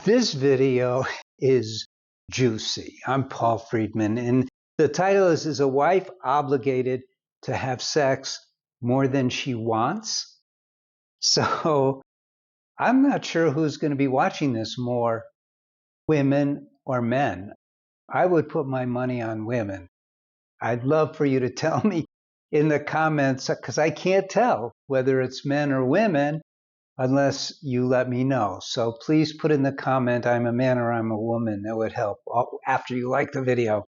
This video is juicy. I'm Paul Friedman, and the title is a wife obligated to have sex more than she wants? So I'm not sure who's going to be watching this more, women or men. I would put my money on women. I'd love for you to tell me in the comments, because I can't tell whether it's men or women unless you let me know. So please put in the comment, I'm a man or I'm a woman. That would help after you like the video.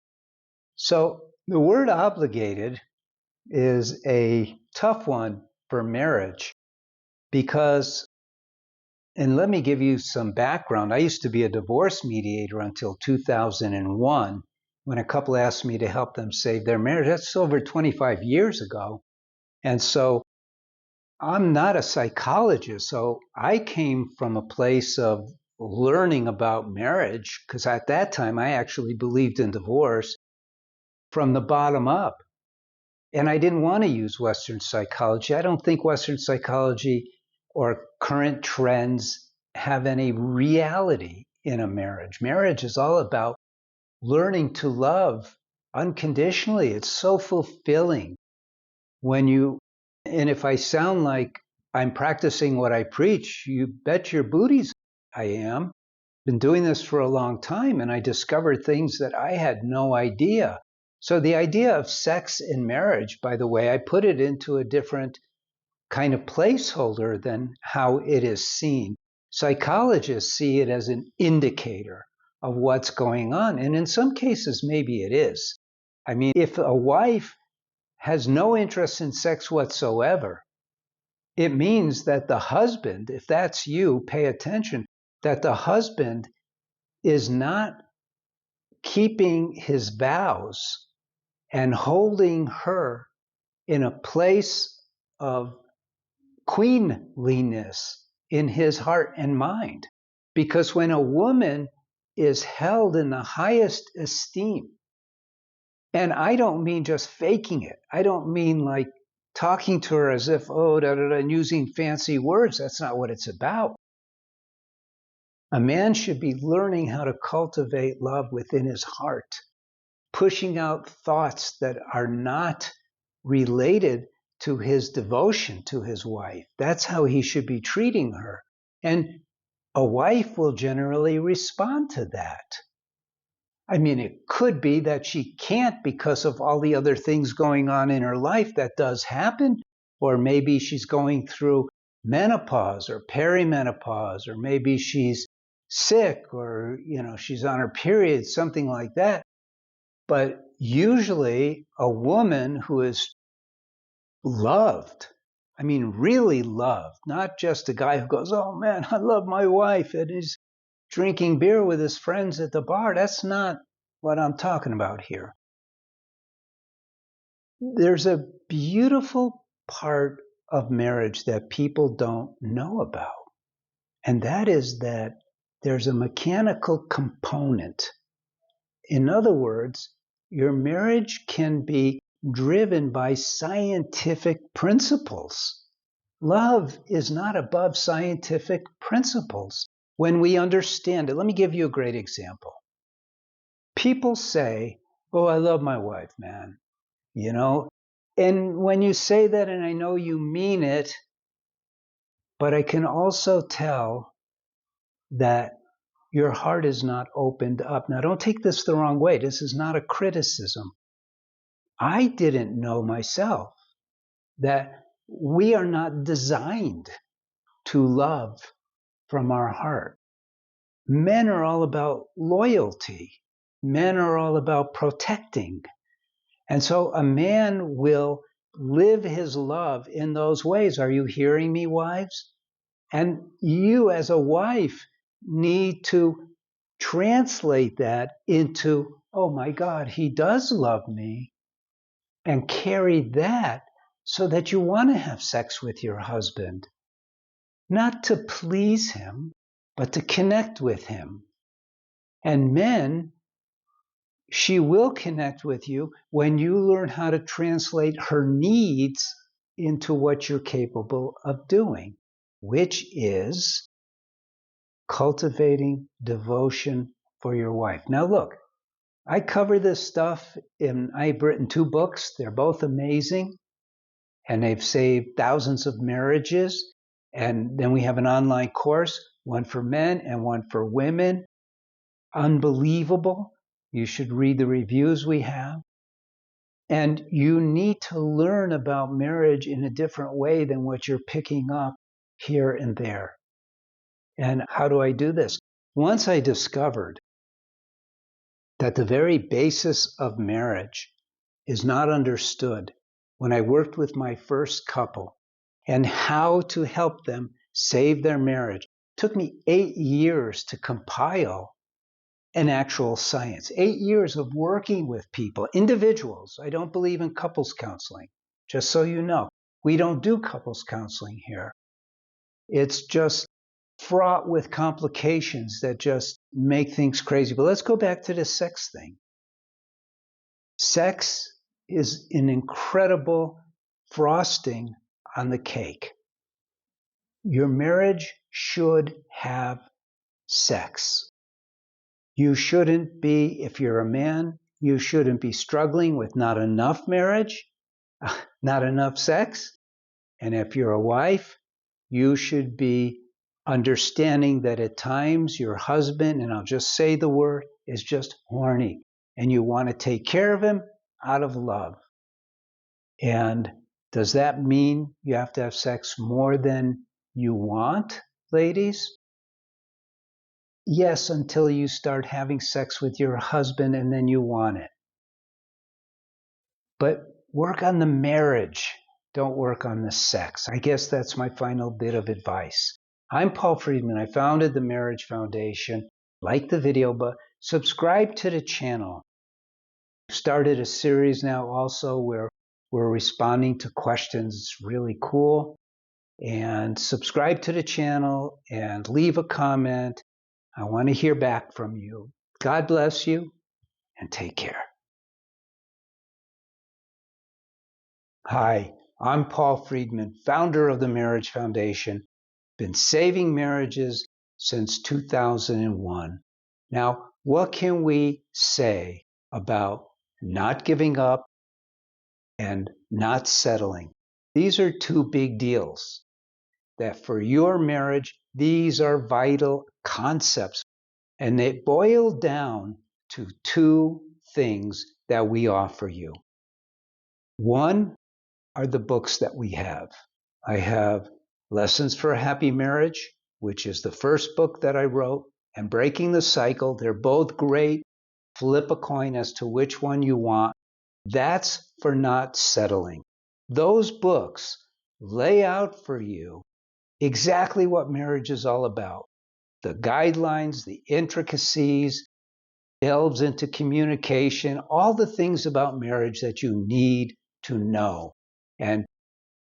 So the word obligated is a tough one for marriage because, and let me give you some background. I used to be a divorce mediator until 2001 when a couple asked me to help them save their marriage. That's over 25 years ago. And so I'm not a psychologist, so I came from a place of learning about marriage, because at that time I actually believed in divorce from the bottom up. And I didn't want to use Western psychology. I don't think Western psychology or current trends have any reality in a marriage. Marriage is all about learning to love unconditionally. It's so fulfilling when you, and if I sound like I'm practicing what I preach, you bet your booties I am. Been doing this for a long time, and I discovered things that I had no idea. So the idea of sex in marriage, by the way, I put it into a different kind of placeholder than how it is seen. Psychologists see it as an indicator of what's going on, and in some cases, maybe it is. I mean, if a wife has no interest in sex whatsoever, it means that the husband, if that's you, pay attention, that the husband is not keeping his vows and holding her in a place of queenliness in his heart and mind. Because when a woman is held in the highest esteem, and I don't mean just faking it. I don't mean like talking to her as if, and using fancy words. That's not what it's about. A man should be learning how to cultivate love within his heart, pushing out thoughts that are not related to his devotion to his wife. That's how he should be treating her. And a wife will generally respond to that. I mean, it could be that she can't because of all the other things going on in her life. That does happen. Or maybe she's going through menopause or perimenopause, or maybe she's sick, or, she's on her period, something like that. But usually a woman who is loved, I mean, really loved, not just a guy who goes, oh man, I love my wife, and is drinking beer with his friends at the bar. That's not what I'm talking about here. There's a beautiful part of marriage that people don't know about, and that is that there's a mechanical component. In other words, your marriage can be driven by scientific principles. Love is not above scientific principles when we understand it. Let me give you a great example. People say, oh, I love my wife, man. And when you say that, and I know you mean it, but I can also tell that your heart is not opened up. Now, don't take this the wrong way. This is not a criticism. I didn't know myself that we are not designed to love from our heart. Men are all about loyalty. Men are all about protecting. And so a man will live his love in those ways. Are you hearing me, wives? And you as a wife need to translate that into, oh my God, he does love me, and carry that so that you want to have sex with your husband, not to please him, but to connect with him. And men, she will connect with you when you learn how to translate her needs into what you're capable of doing, which is cultivating devotion for your wife. Now, look, I cover this stuff I've written 2 books. They're both amazing, and they've saved thousands of marriages. And then we have an online course, one for men and one for women. Unbelievable. You should read the reviews we have. And you need to learn about marriage in a different way than what you're picking up here and there. And how do I do this? Once I discovered that the very basis of marriage is not understood, when I worked with my first couple and how to help them save their marriage, it took me 8 years to compile an actual science. 8 years of working with people, individuals. I don't believe in couples counseling, just so you know. We don't do couples counseling here. It's just fraught with complications that just make things crazy. But let's go back to the sex thing. Sex is an incredible frosting on the cake. Your marriage should have sex. You shouldn't be, if you're a man, you shouldn't be struggling with not enough marriage, not enough sex. And if you're a wife, you should be understanding that at times your husband, and I'll just say the word, is just horny. And you want to take care of him out of love. And does that mean you have to have sex more than you want, ladies? Yes, until you start having sex with your husband and then you want it. But work on the marriage. Don't work on the sex. I guess that's my final bit of advice. I'm Paul Friedman. I founded the Marriage Foundation. Like the video, but subscribe to the channel. I've started a series now also where we're responding to questions. It's really cool. And subscribe to the channel and leave a comment. I want to hear back from you. God bless you and take care. Hi, I'm Paul Friedman, founder of the Marriage Foundation. Been saving marriages since 2001. Now, what can we say about not giving up and not settling? These are 2 big deals that for your marriage, these are vital concepts. And they boil down to 2 things that we offer you. One are the books that we have. I have Lessons for a Happy Marriage, which is the first book that I wrote, and Breaking the Cycle. They're both great. Flip a coin as to which one you want. That's for not settling. Those books lay out for you exactly what marriage is all about. The guidelines, the intricacies, delves into communication, all the things about marriage that you need to know. And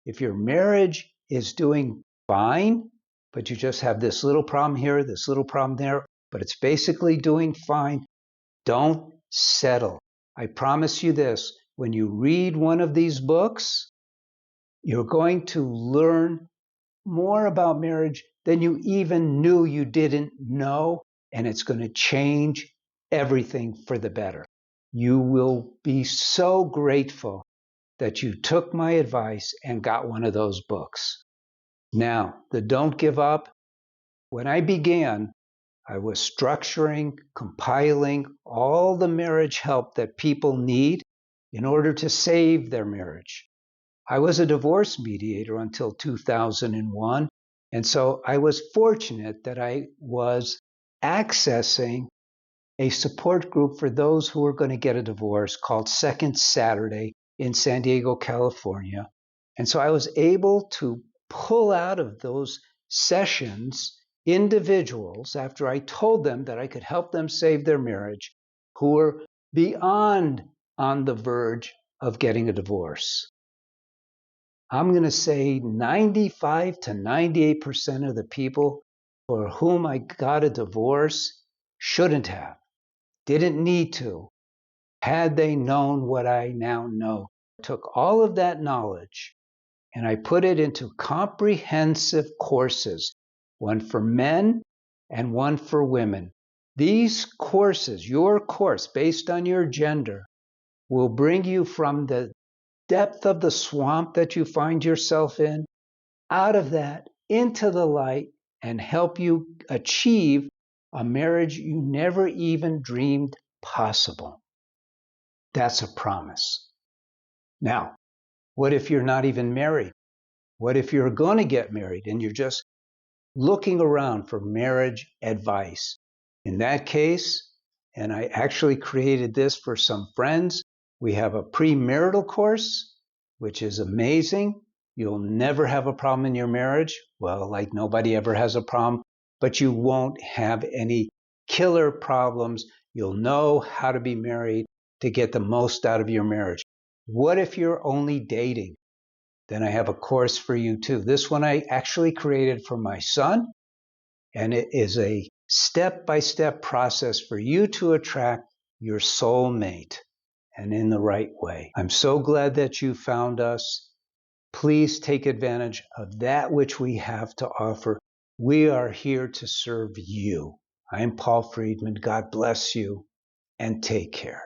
if your marriage is doing fine, but you just have this little problem here, this little problem there, but it's basically doing fine, don't settle. I promise you this, when you read one of these books, you're going to learn more about marriage than you even knew you didn't know, and it's going to change everything for the better. You will be so grateful that you took my advice and got one of those books. Now, the Don't Give Up. When I began, I was structuring, compiling all the marriage help that people need in order to save their marriage. I was a divorce mediator until 2001, and so I was fortunate that I was accessing a support group for those who were going to get a divorce called Second Saturday in San Diego, California. And so I was able to pull out of those sessions individuals, after I told them that I could help them save their marriage, who were beyond on the verge of getting a divorce. I'm going to say 95 to 98% of the people for whom I got a divorce shouldn't have, didn't need to, had they known what I now know. I took all of that knowledge and I put it into comprehensive courses, one for men and one for women. These courses, your course based on your gender, will bring you from the depth of the swamp that you find yourself in, out of that, into the light, and help you achieve a marriage you never even dreamed possible. That's a promise. Now, what if you're not even married? What if you're going to get married and you're just looking around for marriage advice? In that case, and I actually created this for some friends, we have a premarital course, which is amazing. You'll never have a problem in your marriage. Well, like nobody ever has a problem, but you won't have any killer problems. You'll know how to be married to get the most out of your marriage. What if you're only dating? Then I have a course for you too. This one I actually created for my son, and it is a step-by-step process for you to attract your soulmate, and in the right way. I'm so glad that you found us. Please take advantage of that which we have to offer. We are here to serve you. I'm Paul Friedman. God bless you, and take care.